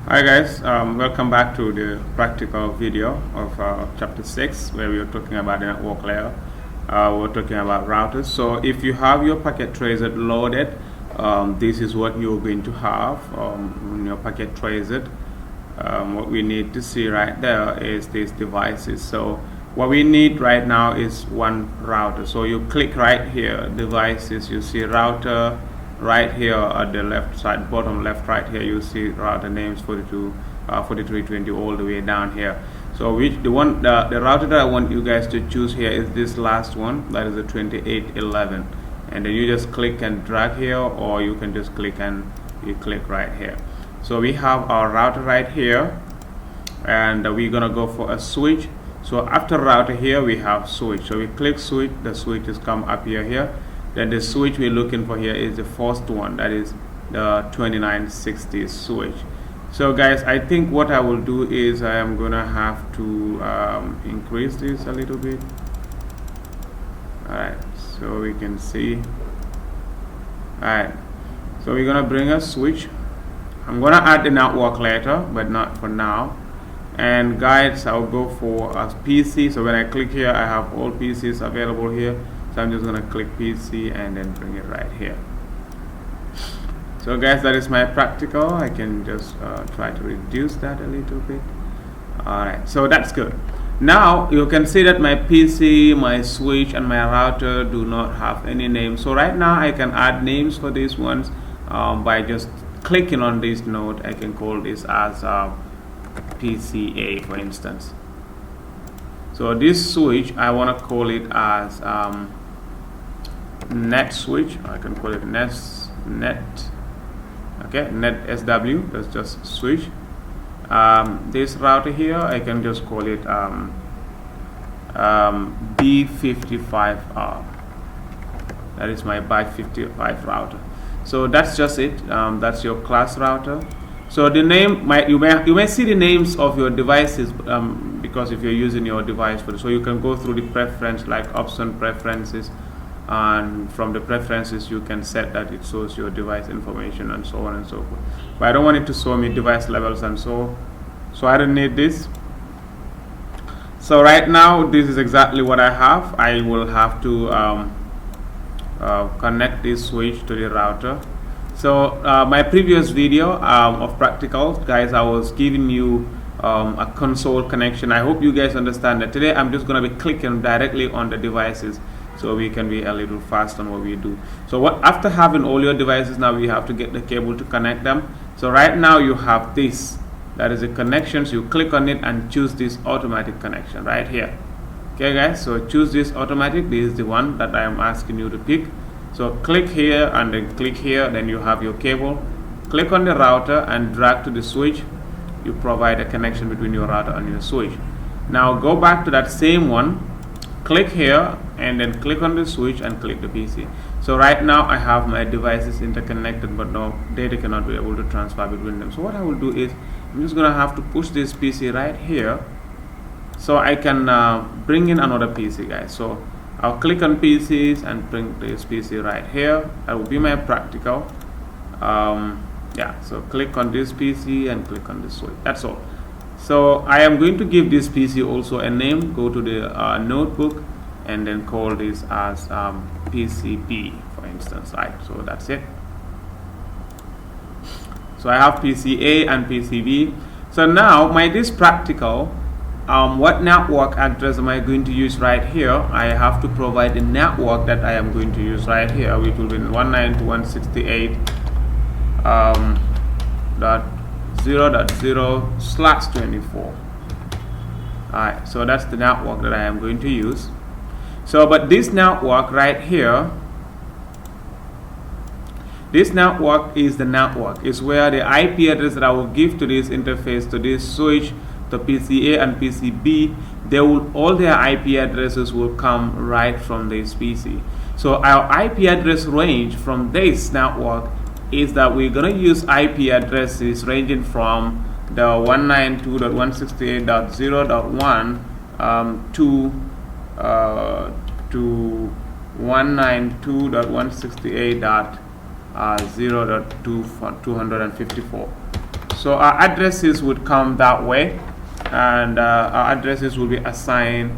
Hi guys, welcome back to the practical video of chapter 6 where we are talking about the network layer. We're talking about routers. So if you have your packet tracer loaded, this is what you're going to have in your packet tracer. What we need to see right there is these devices. So what we need right now is one router. So you click right here, devices, you see router. Right here at the left side, bottom left, right here, you see router names 42, 4320 all the way down here. So the router that I want you guys to choose here is this last one, that is the 2811, and then you just click and drag here, or you can just click and you click right here. So we have our router right here, and we're gonna go for a switch. So after router here we have switch. So we click switch, the switch is come up here. Then the switch we're looking for here is the first one, that is the 2960 switch. So guys, I think what I will do is I am gonna have to increase this a little bit. Alright, so we can see. Alright, so we're gonna bring a switch. I'm gonna add the network later, but not for now. And guys, I'll go for a PC. So when I click here, I have all PCs available here. So I'm just gonna click PC and then bring it right here. So guys, that is my practical. I can just try to reduce that a little bit. Alright, so that's good. Now you can see that my PC, my switch, and my router do not have any names. So right now I can add names for these ones by just clicking on this node. I can call this as PCA, for instance. So this switch, I want to call it as net switch. I can call it net. Okay, net SW. That's just switch. This router here, I can just call it B55R. That is my B55 router. So that's just it. That's your class router. So the name you may see the names of your devices because if you're using your device for this, so you can go through the preference like option preferences, and from the preferences you can set that it shows your device information and so on and so forth. But I don't want it to show me device levels and so I don't need this. So right now this is exactly what I have. I will have to connect this switch to the router. So my previous video of practical, guys, I was giving you a console connection. I hope you guys understand that. Today I'm just going to be clicking directly on the devices so we can be a little fast on what we do. So after having all your devices, now we have to get the cable to connect them. So right now you have this, that is the connections. You click on it and choose this automatic connection right here. Okay guys, so choose this automatic. This is the one that I am asking you to pick. So click here and then click here, then you have your cable. Click on the router and drag to the switch. You provide a connection between your router and your switch. Now go back to that same one, click here and then click on the switch and click the PC. So right now I have my devices interconnected, but no data cannot be able to transfer between them. So what I will do is I'm just gonna have to push this PC right here so I can bring in another PC, guys. So I'll click on PCs and bring this PC right here. That will be my practical. Yeah, so click on this PC and click on this switch. That's all. So I am going to give this PC also a name. Go to the notebook and then call this as PCB, for instance, right? So that's it. So I have PCA and PCB. So now this practical, what network address am I going to use right here? I have to provide the network that I am going to use right here, which will be 192.168.0.0/24. Alright, so that's the network that I am going to use. So but this network right here, this network is the network. It's where the IP address that I will give to this interface, to this switch, the PCA and PCB, all their IP addresses will come right from this PC. So our IP address range from this network is that we're going to use IP addresses ranging from the 192.168.0.1 to 192.168.0.254. So our addresses would come that way, and our addresses will be assigned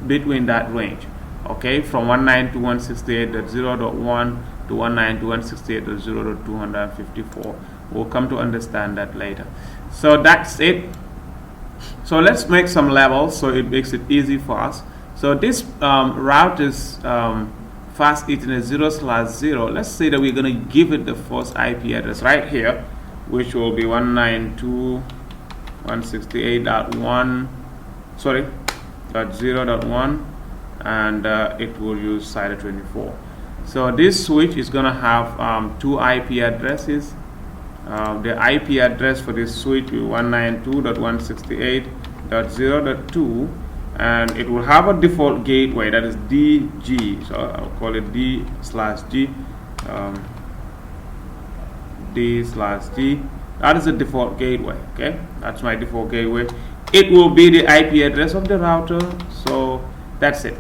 between that range, okay, from 192.168.0.1 to 192.168.0.254. We'll come to understand that later. So that's it. So let's make some levels so it makes it easy for us. So this route is fast Ethernet 0/0. Let's say that we're going to give it the first IP address right here, which will be 192.168.0.1, and it will use CIDR 24. So this switch is going to have two IP addresses. The IP address for this switch is 192.168.0.2, and it will have a default gateway that is DG. So I'll call it D/G. D/G. That is the default gateway. Okay, that's my default gateway. It will be the IP address of the router. So that's it.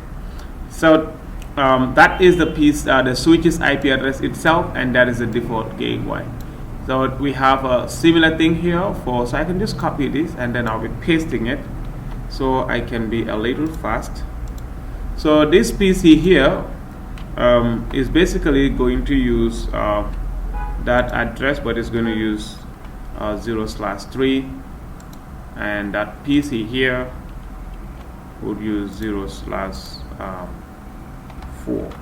So that is the piece, the switch's IP address itself, and that is the default gateway. So we have a similar thing here so I can just copy this and then I'll be pasting it so I can be a little fast. So this PC here is basically going to use that address, but it's going to use 0/3, and that PC here would use 0/4.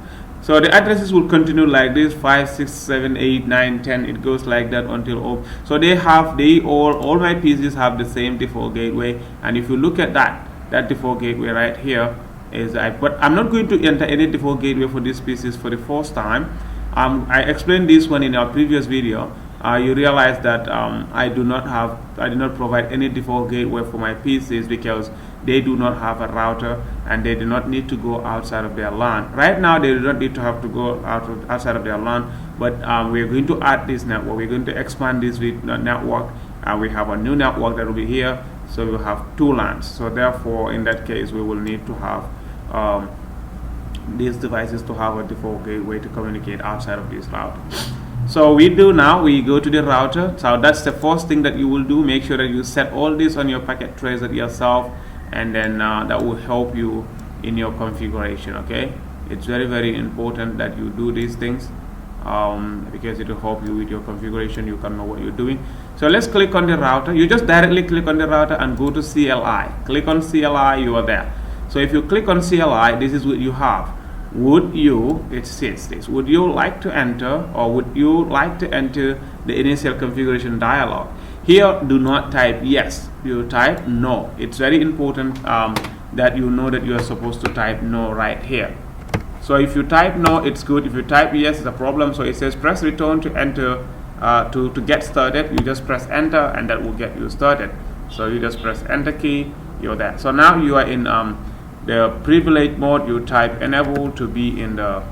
So the addresses will continue like this: 5, 6, 7, 8, 9, 10. It goes like that until all. So all my PCs have the same default gateway. And if you look at that default gateway right here is but I'm not going to enter any default gateway for these PCs for the first time. I explained this one in our previous video. You realize that I did not provide any default gateway for my PCs because they do not have a router and they do not need to go outside of their LAN. Right now they do not need to have to go outside of their LAN, but we're going to add this network. We're going to expand this network, and we have a new network that will be here, so we'll have two LANs. So therefore in that case we will need to have these devices to have a default gateway to communicate outside of this router. So we go to the router. So that's the first thing that you will do. Make sure that you set all this on your packet tracer yourself, and then that will help you in your configuration. Okay, it's very, very important that you do these things because it will help you with your configuration. You can know what you're doing. So let's click on the router. You just directly click on the router and go to CLI. Click on CLI, you are there. So if you click on CLI, this is what you have. It says this: would you like to enter, or would you like to enter the initial configuration dialog? Here, do not type yes, you type no. It's very important that you know that you are supposed to type no right here. So if you type no, it's good. If you type yes, it's a problem. So it says press return to enter to get started. You just press enter and that will get you started. So you just press enter key, you're there. So now you are in the privilege mode. You type enable to be in the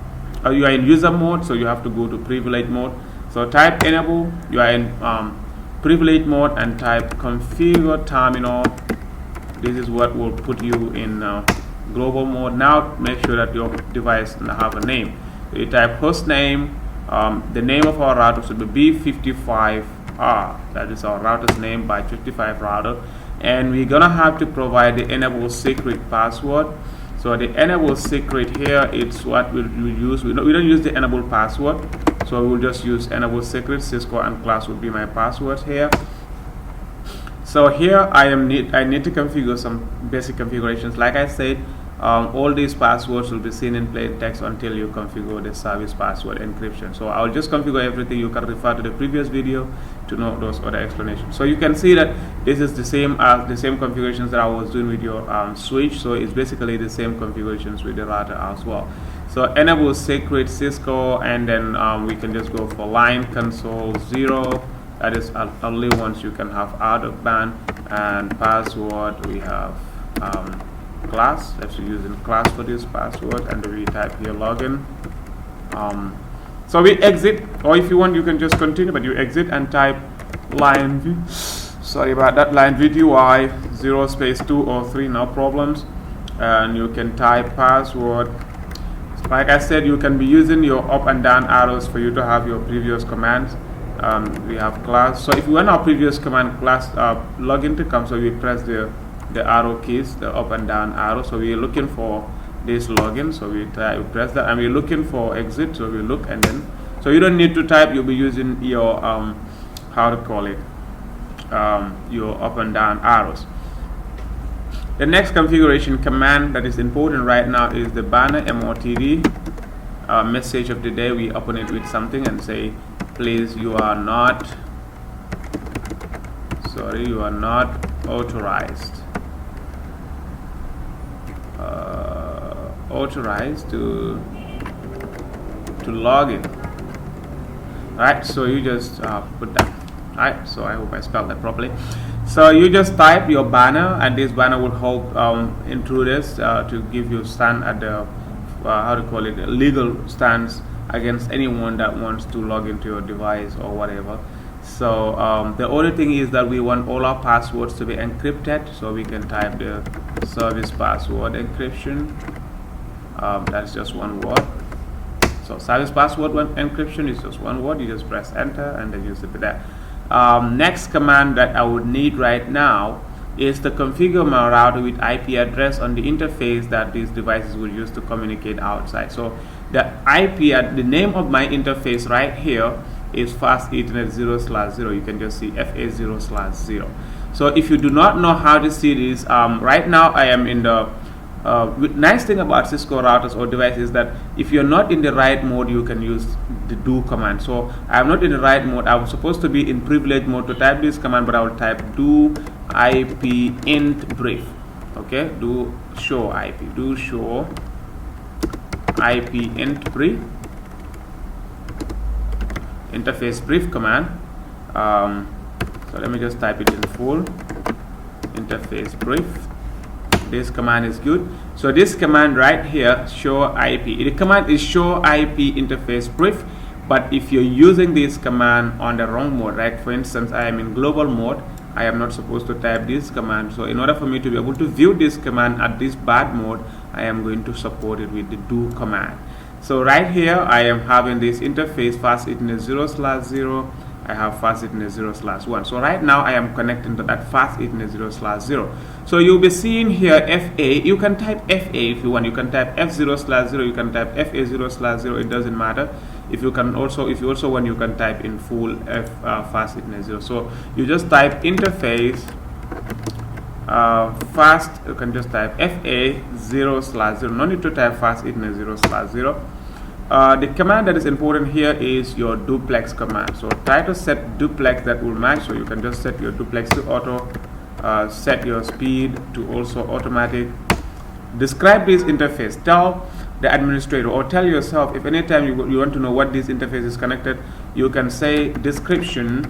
you are in user mode, so you have to go to privilege mode. So type enable, you are in privilege mode, and type configure terminal. This is what will put you in global mode. Now make sure that your device have a name. So you type host name. The name of our router should be B55R. That is our router's name, by 55 router. And we're gonna have to provide the enable secret password. So the enable secret here, it's what we'll use. We don't use the enable password, so we'll just use enable secret. Cisco and class will be my passwords here. So here I need to configure some basic configurations. Like I said, all these passwords will be seen in plain text until you configure the service password encryption. So I'll just configure everything. You can refer to the previous video to know those other explanations. So you can see that this is the same configurations that I was doing with your switch. So it's basically the same configurations with the router as well. So enable secret Cisco, and then we can just go for line console 0. That is only once you can have out of band, and password we have class. Let's use in class for this password, and we type here login. So we exit, or if you want you can just continue, but you exit and type line v. Sorry about that, line VTY 0 space 2 or 3, no problems. And you can type password. Like I said, you can be using your up and down arrows for you to have your previous commands. We have class. So if we want our previous command class login to come, so we press the arrow keys, the up and down arrow. So we're looking for this login, so we press that, and we're looking for exit, so we look, and then so you don't need to type, you'll be using your how to call it, your up and down arrows. The next configuration command that is important right now is the banner MOTD message of the day. We open it with something and say, please, you are not authorized to log in. Alright, so you just put that. Alright, so I hope I spelled that properly. So you just type your banner, and this banner will help intruders to give you stand at the how to call it, a legal stance against anyone that wants to log into your device or whatever. So the only thing is that we want all our passwords to be encrypted, so we can type the service password encryption. That's just one word. So service password encryption is just one word. You just press enter and then use it for that. Next command that I would need right now is to configure my router with IP address on the interface that these devices will use to communicate outside. So the the name of my interface right here is fast Ethernet 0/0. You can just see FA 0/0. So if you do not know how to see this, right now I am in the nice thing about Cisco routers or devices is that if you're not in the right mode, you can use the do command. So I'm not in the right mode. I was supposed to be in privilege mode to type this command, but I will type do IP int brief. Okay, do show IP int brief, interface brief command. So let me just type it in full, interface brief. This command is good. So this command right here, show IP, the command is show IP interface brief, but if you're using this command on the wrong mode, right, for instance, I am in global mode, I am not supposed to type this command. So in order for me to be able to view this command at this bad mode, I am going to support it with the do command. So right here I am having this interface fast Ethernet 0/0. I have fast Ethernet 0/1. So right now I am connecting to that fast Ethernet 0/0. So you'll be seeing here FA. You can type FA if you want. You can type F0/0. You can type FA 0/0. It doesn't matter. If you also want, you can type in full fast Ethernet 0. So you just type interface fast. You can just type FA 0/0. No need to type fast Ethernet 0/0. The command that is important here is your duplex command. So try to set duplex that will match. So you can just set your duplex to auto, set your speed to also automatic. Describe this interface. Tell the administrator or tell yourself, if anytime you want to know what this interface is connected, you can say description.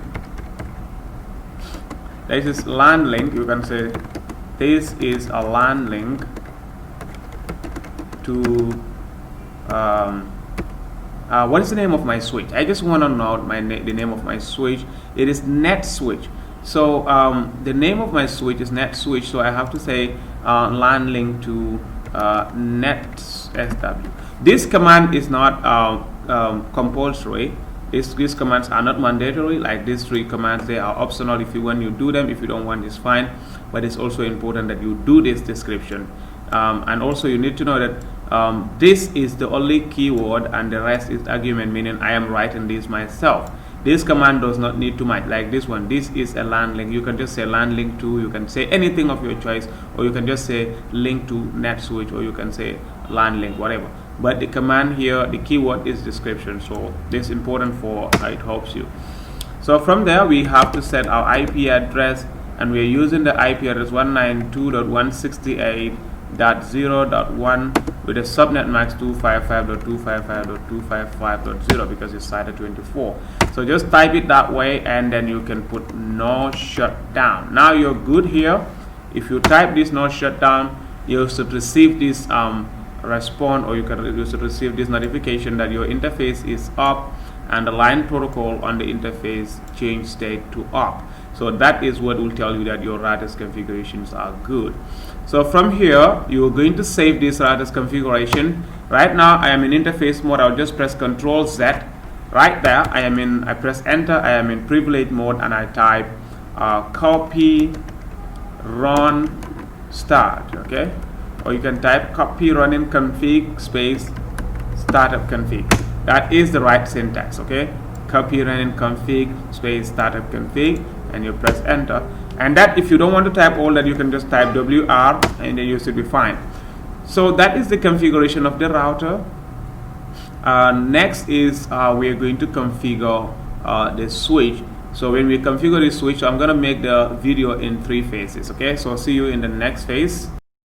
This is LAN link. You can say this is a LAN link to what is the name of my switch? I just want to know the name of my switch. It is net switch. So the name of my switch is net switch. So I have to say LAN link to net SW. This command is not compulsory. These commands are not mandatory. Like these three commands, they are optional. If you want, you do them. If you don't want, it's fine. But it's also important that you do this description. And also you need to know that this is the only keyword and the rest is argument, meaning I am writing this myself. This command does not need to match like this one. This is a LAN link. You can just say LAN link to, you can say anything of your choice, or you can just say link to net switch, or you can say LAN link, whatever. But the command here, the keyword is description. So this is important for it helps you. So from there we have to set our IP address, and we are using the IP address 192.168.0.1 with a subnet max 255.255.255.0 because it's cited 24. So just type it that way, and then you can put no shutdown. Now you're good here. If you type this no shutdown, you should receive this response, or you should receive this notification that your interface is up and the line protocol on the interface change state to up. So that is what will tell you that your router's configurations are good. So from here, you are going to save this router's configuration. Right now, I am in interface mode. I'll just press Ctrl Z. right there I press enter. I am in privilege mode, and I type copy run start. Okay, or you can type copy running config space startup config. That is the right syntax. Okay, copy running config space startup config, and you press enter. And that, if you don't want to type all that, you can just type WR, and then you should be fine. So that is the configuration of the router. Next is we are going to configure the switch. So when we configure the switch, I'm going to make the video in 3 phases. Okay, so see you in the next phase.